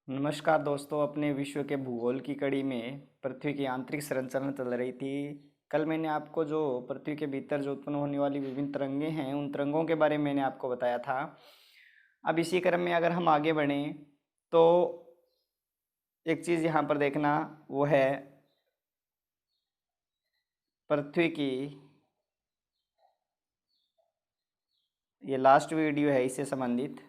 नमस्कार दोस्तों। अपने विश्व के भूगोल की कड़ी में पृथ्वी की आंतरिक संरचना चल रही थी। कल मैंने आपको जो पृथ्वी के भीतर जो उत्पन्न होने वाली विभिन्न तरंगे हैं उन तरंगों के बारे में मैंने आपको बताया था। अब इसी क्रम में अगर हम आगे बढ़ें तो एक चीज़ यहाँ पर देखना वो है पृथ्वी की, ये लास्ट वीडियो है इससे संबंधित।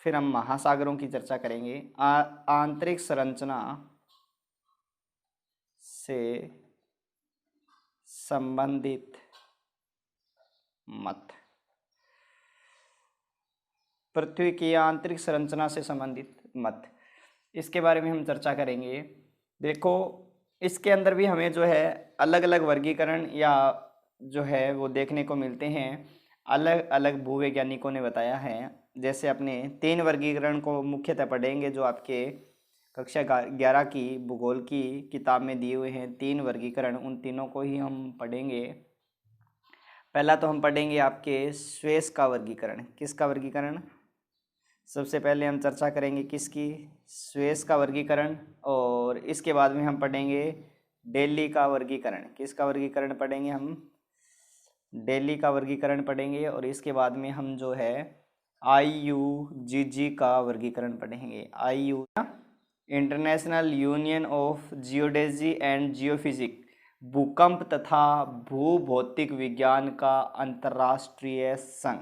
फिर हम महासागरों की चर्चा करेंगे। आंतरिक संरचना से संबंधित मत, पृथ्वी की आंतरिक संरचना से संबंधित मत, इसके बारे में हम चर्चा करेंगे। देखो, इसके अंदर भी हमें जो है अलग अलग वर्गीकरण या जो है वो देखने को मिलते हैं। अलग अलग भूवैज्ञानिकों ने बताया है। जैसे अपने 3 वर्गीकरण को मुख्यतः पढ़ेंगे जो आपके कक्षा 11 की भूगोल की किताब में दिए हुए हैं। 3 वर्गीकरण, उन तीनों को ही हम पढ़ेंगे। पहला तो हम पढ़ेंगे आपके स्वेस का वर्गीकरण। किसका वर्गीकरण? सबसे पहले हम चर्चा करेंगे किसकी? स्वेस का वर्गीकरण। और इसके बाद में हम पढ़ेंगे डेली का वर्गीकरण। किसका वर्गीकरण पढ़ेंगे हम? डेली का वर्गीकरण पढ़ेंगे। और इसके बाद में हम जो है IUGG का वर्गीकरण पढ़ेंगे। IU international union of geodesy and geophysic, भूकंप तथा भूभौतिक विज्ञान का अंतर्राष्ट्रीय संघ।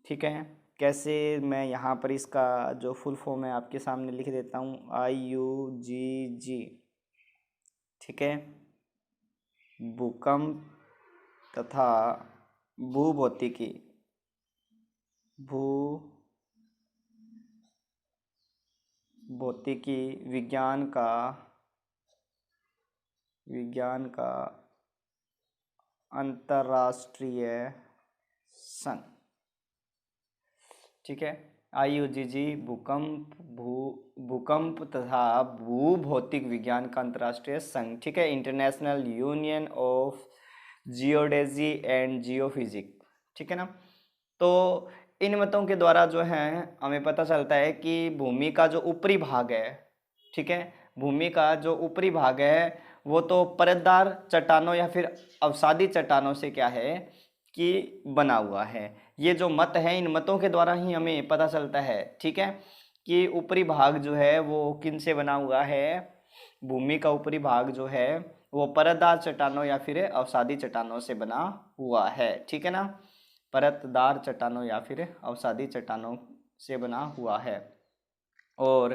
ठीक है। कैसे, मैं यहाँ पर इसका जो फुल फॉर्म है आपके सामने लिख देता हूँ। IUGG। ठीक है। भूकंप तथा भूभौतिकी, भूभौतिकी विज्ञान का अंतर्राष्ट्रीय संघ। ठीक है। IUGG भूकंप तथा भूभौतिक विज्ञान का अंतर्राष्ट्रीय संघ। ठीक है। International union of geodesy and geophysic. ठीक है ना। तो इन मतों के द्वारा जो है हमें पता चलता है कि भूमि का जो ऊपरी भाग है, ठीक है, भूमि का जो ऊपरी भाग है वो तो परतदार चट्टानों या फिर अवसादी चट्टानों से क्या है कि बना हुआ है। ये जो मत है, इन मतों के द्वारा ही हमें पता चलता है, ठीक है, कि ऊपरी भाग जो है वो किन से बना हुआ है। भूमि का ऊपरी भाग जो है वो परतदार चट्टानों या फिर अवसादी चट्टानों से बना हुआ है। ठीक है ना। परतदार चट्टानों या फिर अवसादी चट्टानों से बना हुआ है। और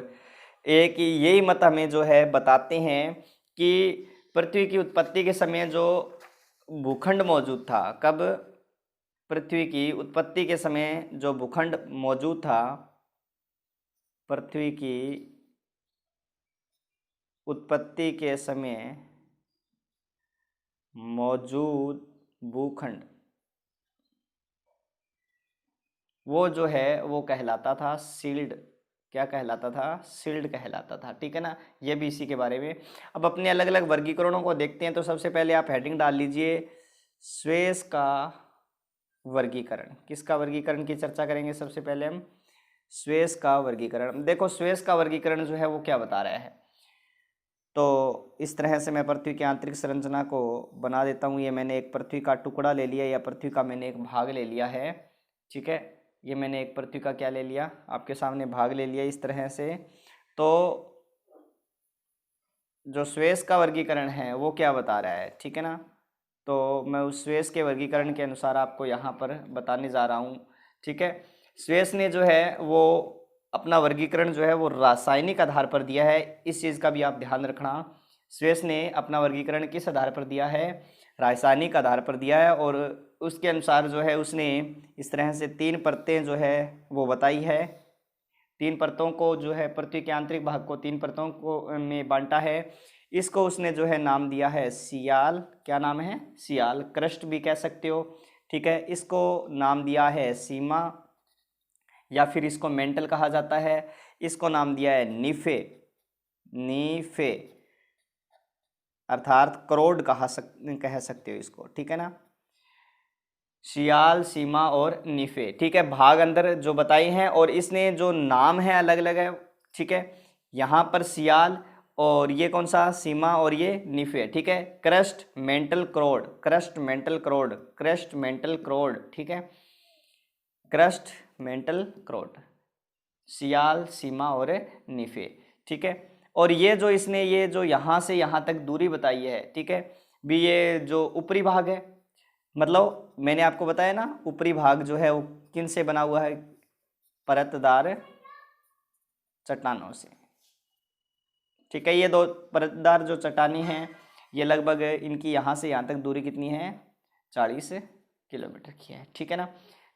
एक यही मत हमें जो है बताते हैं कि पृथ्वी की उत्पत्ति के समय जो भूखंड मौजूद था, कब? पृथ्वी की उत्पत्ति के समय जो भूखंड मौजूद था, पृथ्वी की उत्पत्ति के समय मौजूद भूखंड, वो जो है वो कहलाता था सील्ड। क्या कहलाता था? सील्ड कहलाता था। ठीक है ना। ये भी इसी के बारे में। अब अपने अलग अलग वर्गीकरणों को देखते हैं। तो सबसे पहले आप हेडिंग डाल लीजिए स्वेस का वर्गीकरण। किसका वर्गीकरण की चर्चा करेंगे? सबसे पहले हम स्वेस का वर्गीकरण। देखो, स्वेस का वर्गीकरण जो है वो क्या बता रहा है। तो इस तरह से मैं पृथ्वी की आंतरिक संरचना को बना देता हूँ। ये मैंने एक पृथ्वी का टुकड़ा ले लिया या पृथ्वी का मैंने एक भाग ले लिया है। ठीक है। ये मैंने एक पृथ्वी का क्या ले लिया? आपके सामने भाग ले लिया इस तरह से। तो जो स्वेस का वर्गीकरण है वो क्या बता रहा है? ठीक है ना। तो मैं उस स्वेस के वर्गीकरण के अनुसार आपको यहाँ पर बताने जा रहा हूँ। ठीक है। स्वेस ने जो है वो अपना वर्गीकरण जो है वो रासायनिक आधार पर दिया है। इस चीज़ का भी आप ध्यान रखना। स्वेस ने अपना वर्गीकरण किस आधार पर दिया है? रासायनिक आधार पर दिया है। और उसके अनुसार जो है उसने इस तरह से 3 परतें जो है वो बताई है। 3 परतों को जो है, पृथ्वी के आंतरिक भाग को 3 परतों को में बांटा है। इसको उसने जो है नाम दिया है सियाल। क्या नाम है? सियाल। क्रस्ट भी कह सकते हो। ठीक है। इसको नाम दिया है सीमा या फिर इसको मेंटल कहा जाता है। इसको नाम दिया है नीफे। नीफे अर्थात करोड़ कह सकते हो इसको। ठीक है ना। सियाल, सीमा और निफे, ठीक है, भाग अंदर जो बताए हैं, और इसने जो नाम है अलग अलग है, ठीक है। यहाँ पर सियाल, और ये कौन सा, सीमा, और ये निफे, ठीक है। क्रस्ट मेंटल क्रोड, क्रस्ट मेंटल क्रोड, क्रस्ट मेंटल क्रोड, ठीक है, क्रस्ट मेंटल क्रोड, सियाल, सीमा और निफे, ठीक है। और ये जो इसने ये जो यहाँ से यहाँ तक दूरी बताई है, ठीक है, भी ये जो ऊपरी भाग है, मतलब मैंने आपको बताया ना ऊपरी भाग जो है वो किन से बना हुआ है, परतदार चट्टानों से, ठीक है। ये दो परतदार जो चट्टानें हैं, ये लगभग इनकी यहाँ से यहाँ तक दूरी कितनी है, 40 किलोमीटर की है, ठीक है ना।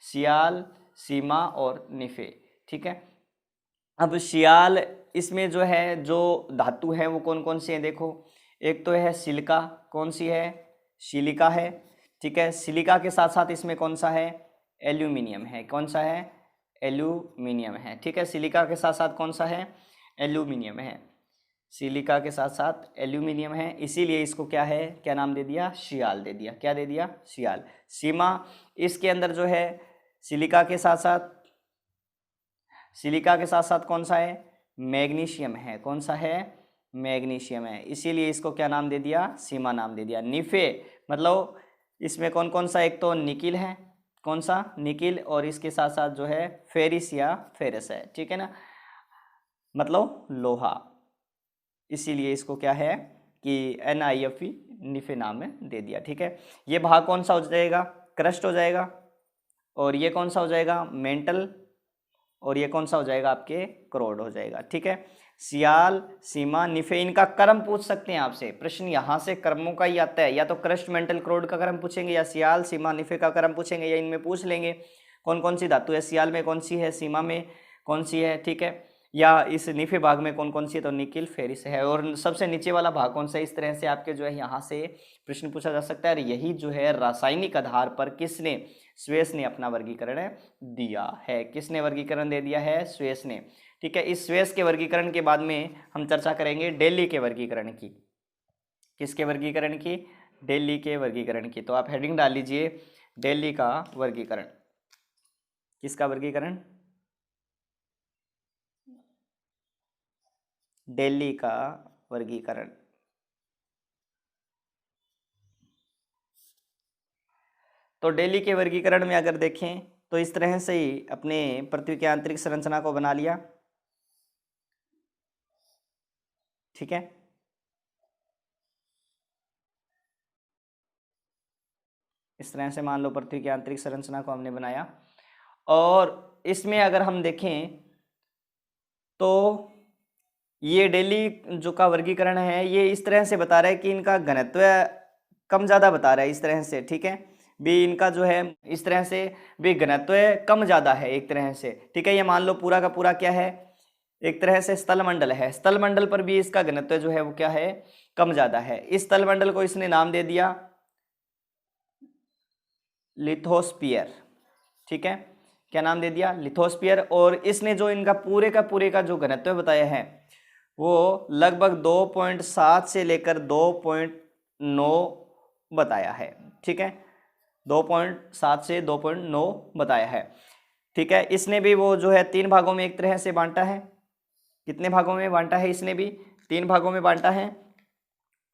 सियाल, सीमा और निफे, ठीक है। अब सियाल, इसमें जो है जो धातु है वो कौन कौन सी है, देखो, एक तो है सिलिका, कौन सी है, सिलिका है, ठीक है। सिलिका के साथ साथ इसमें कौन सा है, एल्यूमिनियम है, कौन सा है, एल्यूमिनियम है, ठीक है। सिलिका के साथ साथ कौन सा है, एल्यूमिनियम है, सिलिका के साथ साथ एल्यूमिनियम है, इसीलिए इसको क्या है, क्या नाम दे दिया, सियाल दे दिया, क्या दे दिया, सियाल। सीमा, इसके अंदर जो है सिलिका के साथ साथ, सिलिका के साथ साथ कौन सा है, मैग्नीशियम है, कौन सा है, मैग्नीशियम है, इसीलिए इसको क्या नाम दे दिया, सीमा नाम दे दिया। निफे, मतलब इसमें कौन कौन सा, एक तो निकिल है, कौन सा, निकिल, और इसके साथ साथ जो है फेरिस या फेरस है, ठीक है ना, मतलब लोहा, इसीलिए इसको क्या है कि NiFe, निफे नाम में दे दिया, ठीक है। ये भाग कौन सा हो जाएगा, क्रस्ट हो जाएगा, और ये कौन सा हो जाएगा, मेंटल, और ये कौन सा हो जाएगा आपके, क्रोड हो जाएगा, ठीक है। सियाल, सीमा, निफे, इनका क्रम पूछ सकते हैं आपसे, प्रश्न यहाँ से क्रमों का ही आता है, या तो क्रस्ट, मेंटल, क्रोड का क्रम पूछेंगे, या सियाल, सीमा, निफे का क्रम पूछेंगे, या इनमें पूछ लेंगे कौन कौन सी धातु है, सियाल में कौन सी है, सीमा में कौन सी है, ठीक है, या इस निफे भाग में कौन कौन सी है, तो निकिल, फेरिस है, और सबसे नीचे वाला भाग कौन सा है। इस तरह से आपके जो है यहाँ से प्रश्न पूछा जा सकता है, और यही जो है रासायनिक आधार पर किसने, स्वेस ने अपना वर्गीकरण दिया है, किसने वर्गीकरण दे दिया है, स्वेस ने, ठीक है। इस स्वेस के वर्गीकरण के बाद में हम चर्चा करेंगे डेली के वर्गीकरण की, किसके वर्गीकरण की, डेली के वर्गीकरण की। तो आप हेडिंग डाल लीजिए, डेली का वर्गीकरण, किसका वर्गीकरण, डेली का वर्गीकरण। तो डेली के वर्गीकरण में अगर देखें तो इस तरह से ही अपने पृथ्वी की आंतरिक संरचना को बना लिया, ठीक है। इस तरह से मान लो पृथ्वी की आंतरिक संरचना को हमने बनाया, और इसमें अगर हम देखें तो ये डेली जो का वर्गीकरण है ये इस तरह से बता रहा है कि इनका घनत्व कम ज़्यादा बता रहा है, इस तरह से, ठीक है। भी इनका जो है इस तरह से भी घनत्व कम ज़्यादा है एक तरह से, ठीक है। ये मान लो पूरा का पूरा क्या है, एक तरह से स्थलमंडल है, स्थलमंडल पर भी इसका घनत्व जो है वो क्या है, कम ज़्यादा है। इस स्थलमंडल को इसने नाम दे दिया लिथोस्फीयर, ठीक है, क्या नाम दे दिया, लिथोस्फीयर। और इसने जो इनका पूरे का जो घनत्व बताया है वो लगभग 2.7 से लेकर 2.9 बताया है, ठीक है, 2.7 से 2.9 बताया है, ठीक है। इसने भी वो जो है 3 भागों में एक तरह से बांटा है, कितने भागों में बांटा है, इसने भी 3 भागों में बांटा है,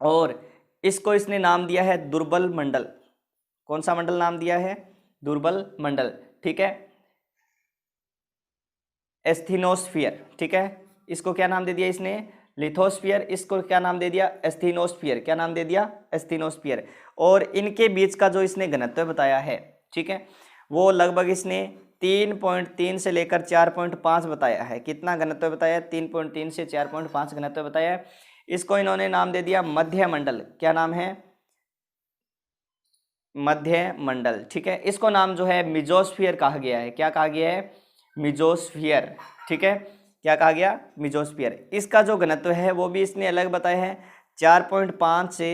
और इसको इसने नाम दिया है दुर्बल मंडल, कौन सा मंडल नाम दिया है, दुर्बल मंडल, ठीक है, एस्थीनोस्फीयर, ठीक है। इसको क्या नाम दे दिया इसने, लिथोस्फीयर, इसको क्या नाम दे दिया, एस्थीनोस्फीयर, क्या नाम दे दिया, एस्थीनोस्फीयर। और इनके बीच का जो इसने घनत्व बताया है, ठीक है, वो लगभग इसने 3.3 से लेकर 4.5 बताया है, कितना घनत्व बताया, 3.3 से 4.5 घनत्व बताया है। इसको इन्होंने नाम दे दिया मध्य मंडल, क्या नाम है, मध्य मंडल, ठीक है। इसको नाम जो है मिजोस्फीयर कहा गया है, क्या कहा गया है, मिजोस्फीयर, ठीक है, क्या कहा गया, मिजोस्फीयर। इसका जो घनत्व है वो भी इसने अलग बताया है, 4.5 से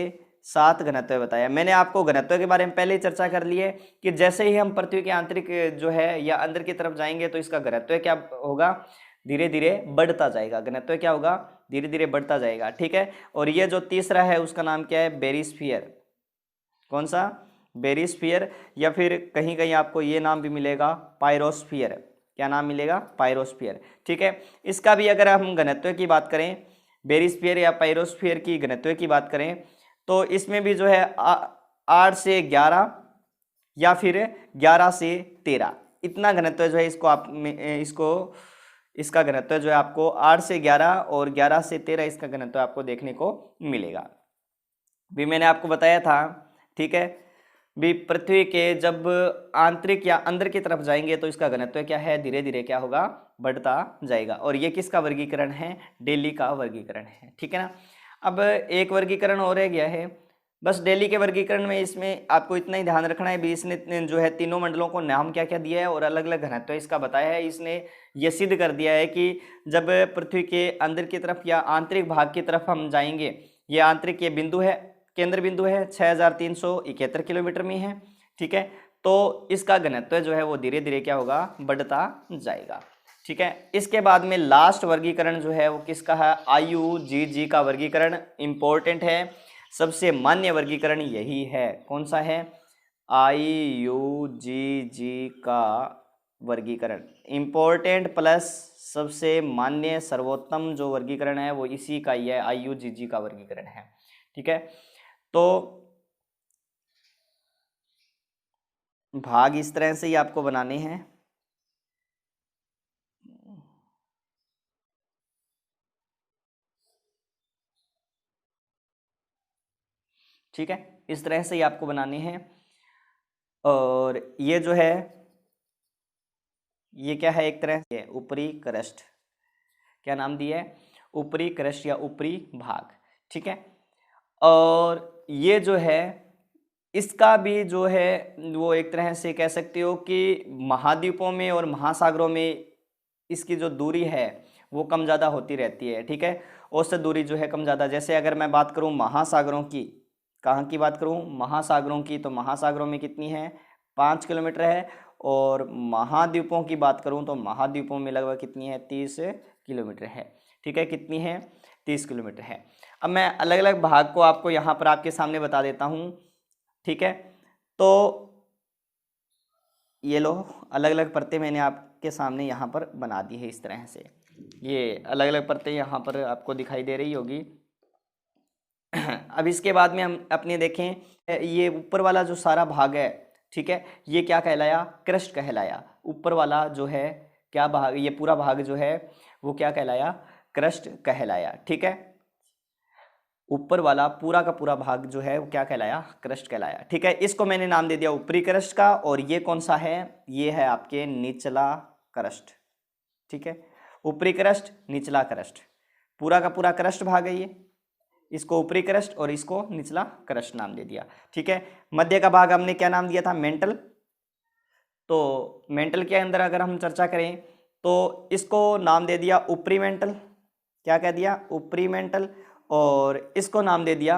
7 घनत्व बताया। मैंने आपको घनत्व के बारे में पहले ही चर्चा कर ली है कि जैसे ही हम पृथ्वी के आंतरिक जो है या अंदर की तरफ जाएंगे तो इसका घनत्व क्या होगा, धीरे धीरे बढ़ता जाएगा, घनत्व क्या होगा, धीरे धीरे बढ़ता जाएगा, ठीक है। और ये जो तीसरा है उसका नाम क्या है, बेरिस्फीयर, कौन सा, बेरिस्फीयर, या फिर कहीं कहीं आपको ये नाम भी मिलेगा पायरोस्फीयर। क्या नाम मिलेगा? पायरोस्फीयर। ठीक है, इसका भी अगर हम घनत्व की बात करें, बेरिस्फीयर या पायरोस्फीयर की घनत्व की बात करें, तो इसमें भी जो है 8 से 11 या फिर 11 से 13 इतना घनत्व जो है इसका घनत्व जो है आपको 8 से 11 और 11 से 13 इसका घनत्व आपको देखने को मिलेगा। भी मैंने आपको बताया था, ठीक है, भी पृथ्वी के जब आंतरिक या अंदर की तरफ जाएंगे तो इसका घनत्व क्या है, धीरे धीरे क्या होगा, बढ़ता जाएगा। और ये किसका वर्गीकरण है? डेली का वर्गीकरण है। ठीक है ना। अब एक वर्गीकरण और रह गया है बस डेली के वर्गीकरण में। इसमें आपको इतना ही ध्यान रखना है भी इसने जो है तीनों मंडलों को नाम क्या क्या दिया है और अलग अलग घनत्व इसका बताया है। इसने ये सिद्ध कर दिया है कि जब पृथ्वी के अंदर की तरफ या आंतरिक भाग की तरफ हम जाएंगे, ये आंतरिक ये बिंदु है, केंद्र बिंदु है, 6371 किलोमीटर में है। ठीक है, तो इसका घनत्व जो है वो धीरे धीरे क्या होगा, बढ़ता जाएगा। ठीक है, इसके बाद में लास्ट वर्गीकरण जो है वो किसका है? IUGG का वर्गीकरण इंपॉर्टेंट है, सबसे मान्य वर्गीकरण यही है। कौन सा है? IUGG का वर्गीकरण इंपॉर्टेंट प्लस सबसे मान्य सर्वोत्तम जो वर्गीकरण है वो इसी का ही है, IUGG का वर्गीकरण है। ठीक है, तो भाग इस तरह से ही आपको बनाने हैं। ठीक है, इस तरह से ही आपको बनाने हैं। और ये जो है ये क्या है? एक तरह से ऊपरी क्रस्ट। क्या नाम दिया है? ऊपरी क्रस्ट या ऊपरी भाग। ठीक है, और ये जो है इसका भी जो है वो एक तरह से कह सकते हो कि महाद्वीपों में और महासागरों में इसकी जो दूरी है वो कम ज़्यादा होती रहती है। ठीक है, औसत दूरी जो है कम ज़्यादा। जैसे अगर मैं बात करूं महासागरों की, कहाँ की बात करूं? महासागरों की, तो महासागरों में कितनी है? 5 किलोमीटर है। और महाद्वीपों की बात करूं तो महाद्वीपों में लगभग कितनी है? 30 किलोमीटर है। ठीक है, कितनी है? 30 किलोमीटर है। अब मैं अलग अलग भाग को आपको यहाँ पर आपके सामने बता देता हूँ। ठीक है, तो ये लो अलग अलग परतें मैंने आपके सामने यहाँ पर बना दी है इस तरह से। ये अलग अलग परतें यहाँ पर आपको दिखाई दे रही होगी। अब इसके बाद में हम अपने देखें, ये ऊपर वाला जो सारा भाग है, ठीक है, ये क्या कहलाया? क्रस्ट कहलाया। ऊपर वाला जो है क्या भाग, ये पूरा भाग जो है वो क्या कहलाया? क्रस्ट कहलाया। ठीक है, ऊपर वाला पूरा का पूरा भाग जो है वो क्या कहलाया? क्रस्ट कहलाया। ठीक है, इसको मैंने नाम दे दिया ऊपरी क्रस्ट का। और ये कौन सा है? ये है आपके निचला क्रस्ट। ठीक है, ऊपरी क्रस्ट, निचला क्रस्ट, पूरा का पूरा क्रस्ट भाग है ये, इसको ऊपरी क्रस्ट और इसको निचला क्रस्ट नाम दे दिया। ठीक है, मध्य का भाग हमने क्या नाम दिया था? मेंटल। तो मेंटल के अंदर अगर हम चर्चा करें तो इसको नाम दे दिया ऊपरी मेंटल। क्या कह दिया? ऊपरी मेंटल। और इसको नाम दे दिया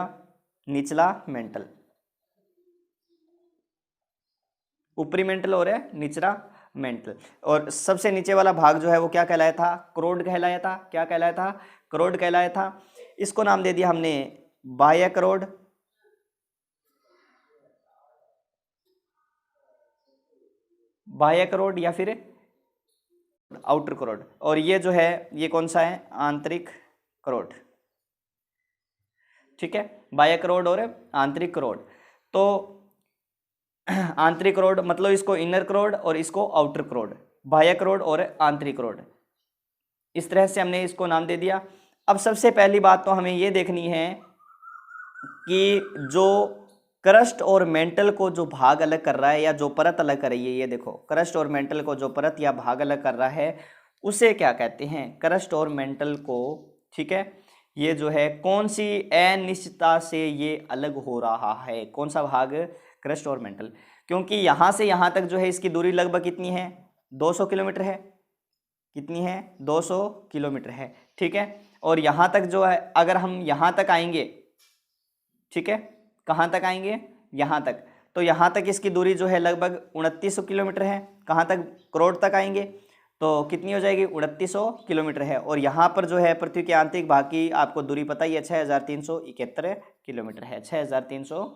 निचला मेंटल। ऊपरी मेंटल और है निचला मेंटल। और सबसे नीचे वाला भाग जो है वो क्या कहलाया था? क्रोड कहलाया था। क्या कहलाया था? क्रोड कहलाया था। इसको नाम दे दिया हमने बाह्य क्रोड। बाह्य क्रोड या फिर आउटर क्रोड। और ये जो है ये कौन सा है? आंतरिक क्रोड। ठीक है, बाह्य क्रोड और आंतरिक क्रोड। तो आंतरिक क्रोड मतलब इसको इनर क्रोड और इसको आउटर क्रोड, बाह्य क्रोड और आंतरिक क्रोड, इस तरह से हमने इसको नाम दे दिया। अब सबसे पहली बात तो हमें ये देखनी है कि जो क्रस्ट और मेंटल को जो भाग अलग कर रहा है या जो परत अलग कर रही है, ये देखो क्रस्ट और मेंटल को जो परत या भाग अलग कर रहा है उसे क्या कहते हैं? क्रस्ट और मेंटल को। ठीक है, ये जो है कौन सी अनिश्चितता से ये अलग हो रहा है? कौन सा भाग? क्रस्ट और मेंटल। क्योंकि यहाँ से यहाँ तक जो है इसकी दूरी लगभग कितनी है? 200 किलोमीटर है। कितनी है? 200 किलोमीटर है। ठीक है, और यहाँ तक जो है अगर हम यहाँ तक आएंगे, ठीक है, कहाँ तक आएंगे? यहाँ तक। तो यहाँ तक इसकी दूरी जो है लगभग 2900 किलोमीटर है। कहाँ तक? क्रोड तक आएंगे तो कितनी हो जाएगी? 2900 किलोमीटर है। और यहाँ पर जो है पृथ्वी के आंतरिक भाग की आपको दूरी पता ही है, 6371 किलोमीटर है। 6371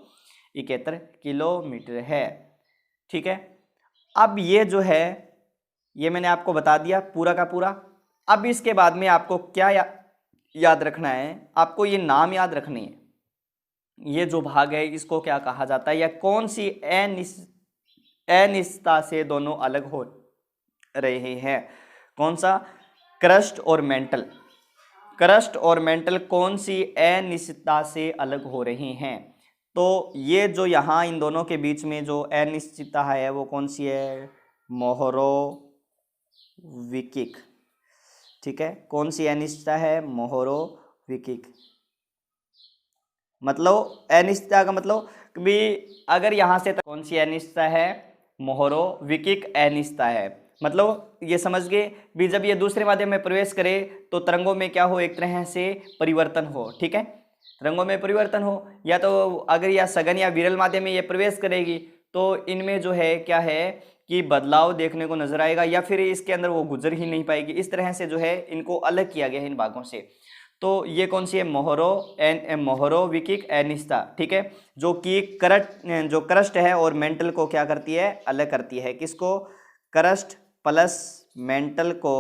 71 किलोमीटर है। ठीक है, अब ये जो है ये मैंने आपको बता दिया पूरा का पूरा। अब इसके बाद में आपको क्या याद रखना है, आपको ये नाम याद रखने हैं। ये जो भाग है इसको क्या कहा जाता है, या कौन सी अनिश्चितता से दोनों अलग हो रहे हैं। कौन सा, क्रस्ट और मेंटल। क्रस्ट और मेंटल कौन सी अनिश्चितता से अलग हो रहे हैं। तो ये जो यहाँ इन दोनों के बीच में जो अनिश्चितता है वो कौन सी है, मोहरोविकिक। ठीक है, कौन सी अनिश्चितता है, मोहरोविकिक। मतलब अनिश्चितता का मतलब भी अगर यहाँ से कौन सी अनिश्चितता है, मोहरोविकिक अनिश्चितता है। मतलब ये समझ गए भी जब ये दूसरे माध्यम में प्रवेश करे तो तरंगों में क्या हो, एक तरह से परिवर्तन हो। ठीक है, तरंगों में परिवर्तन हो, या तो अगर या सघन या विरल माध्यम में ये प्रवेश करेगी तो इनमें जो है क्या है कि बदलाव देखने को नजर आएगा, या फिर इसके अंदर वो गुजर ही नहीं पाएगी। इस तरह से जो है इनको अलग किया गया है इन भागों से। तो ये कौन सी है, मोहरोविकिक अनिश्चितता। ठीक है, जो कि क्रस्ट है और मेंटल को क्या करती है, अलग करती है। किसको, क्रस्ट प्लस मेंटल को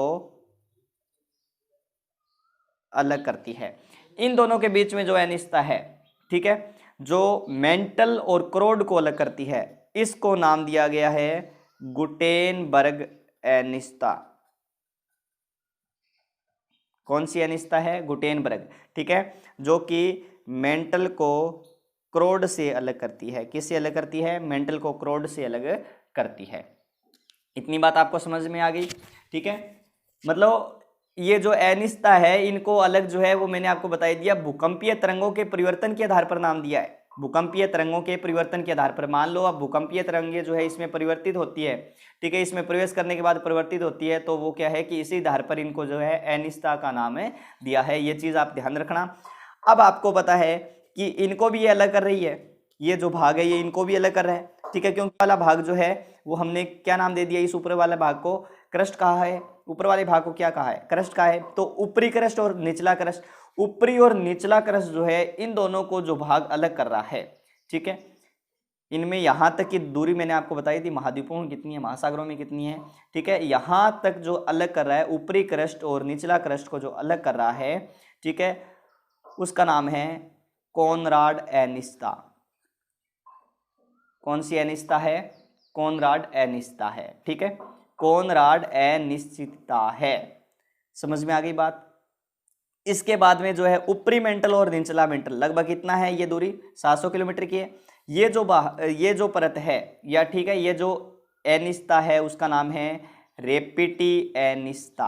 अलग करती है। इन दोनों के बीच में जो अनिश्चितता है, ठीक है, जो मेंटल और क्रोड को अलग करती है, इसको नाम दिया गया है गुटेनबर्ग अनिश्चितता। कौन सी अनिश्चितता है, गुटेनबर्ग। ठीक है, जो कि मेंटल को क्रोड से अलग करती है। किससे अलग करती है, मेंटल को क्रोड से अलग करती है। इतनी बात आपको समझ में आ गई। ठीक है, मतलब ये जो अनिश्चितता है इनको अलग जो है वो मैंने आपको बता दिया। भूकंपीय तरंगों के परिवर्तन के आधार पर नाम दिया है। भूकंपीय तरंगों के परिवर्तन के आधार पर, मान लो अब भूकंपीय तरंगें जो है इसमें परिवर्तित होती है। ठीक है, इसमें प्रवेश करने के बाद परिवर्तित होती है, तो वो क्या है कि इसी आधार पर इनको जो है अनिश्चितता का नाम दिया है। ये चीज आप ध्यान रखना। अब आपको पता है कि इनको भी ये अलग कर रही है, ये जो भाग है ये इनको भी अलग कर रहा है। ठीक है, क्योंकि वाला भाग जो है वो हमने क्या नाम दे दिया, इस ऊपर वाले भाग को क्रस्ट कहा है, ऊपर वाले भाग को क्या कहा है, क्रस्ट कहा है। तो ऊपरी क्रस्ट और निचला क्रस्ट, ऊपरी और निचला क्रस्ट जो है इन दोनों को जो भाग अलग कर रहा है। ठीक है, इनमें यहां तक की दूरी मैंने आपको बताई थी, महाद्वीपों में कितनी है, महासागरों में कितनी है। ठीक है, यहां तक जो अलग कर रहा है, ऊपरी क्रस्ट और निचला क्रस्ट को जो अलग कर रहा है, ठीक है, उसका नाम है कोनराड अनिश्चितता। कौन सी अनिश्चितता है, कोनराड अनिश्चितता है। ठीक है, कोनराड अनिश्चितता है। समझ में आ गई बात। इसके बाद में जो है ऊपरी मेंटल और निचला मेंटल लगभग कितना है, ये दूरी 700 किलोमीटर की है। ये जो परत है, या ठीक है, ये जो अनिश्चितता है उसका नाम है रेपिटी अनिश्चितता।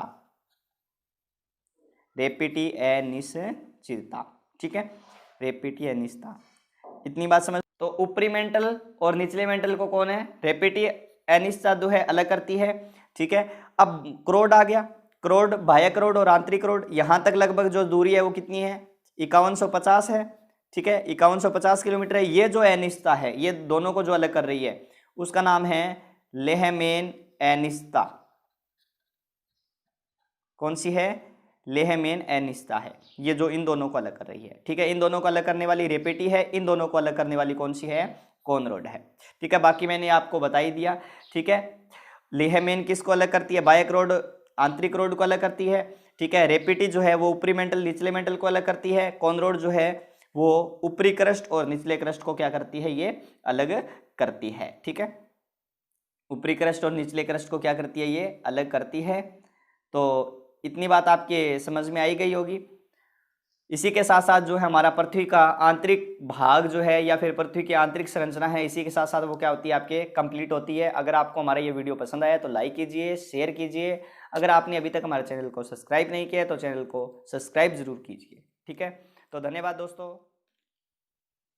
रेपिटी अनिश्चितता। ठीक है, रेपिटी अनिश्चितता। इतनी बात समझ। तो ऊपरी मेंटल और निचले मेंटल को कौन है, रेपिटी अनिश्चितता जो है अलग करती है। ठीक है, अब क्रोड आ गया, क्रोड, बाह्य क्रोड और आंतरिक क्रोड, यहां तक लगभग जो दूरी है वो कितनी है, 5150 है। ठीक है, 5150 किलोमीटर है। ये जो अनिश्चितता है ये दोनों को जो अलग कर रही है उसका नाम है लेहमैन अनिश्चितता। कौन सी है, लेहमैन अनिश्चितता है। ये जो इन दोनों को अलग कर रही है। ठीक है, इन दोनों को अलग करने वाली रेपिटी है, इन दोनों को अलग करने वाली कौन सी है, कोनराड है। ठीक है, बाकी मैंने आपको बता ही दिया। ठीक है, लेहमैन किसको अलग करती है, बाह्य क्रोड आंतरिक क्रोड को अलग करती है। ठीक है, रेपिटी जो है वो ऊपरी मेंटल निचले मेंटल को अलग करती है। कोनराड जो है वो ऊपरी क्रस्ट और निचले क्रस्ट को क्या करती है, ये अलग करती है। ठीक है, ऊपरी क्रस्ट और निचले क्रस्ट को क्या करती है, ये अलग करती है। तो इतनी बात आपके समझ में आई गई होगी। इसी के साथ साथ जो है हमारा पृथ्वी का आंतरिक भाग जो है या फिर पृथ्वी की आंतरिक संरचना है, इसी के साथ साथ वो क्या होती है, आपके कंप्लीट होती है। अगर आपको हमारा ये वीडियो पसंद आया तो लाइक कीजिए, शेयर कीजिए। अगर आपने अभी तक हमारे चैनल को सब्सक्राइब नहीं किया तो चैनल को सब्सक्राइब जरूर कीजिए। ठीक है, तो धन्यवाद दोस्तों।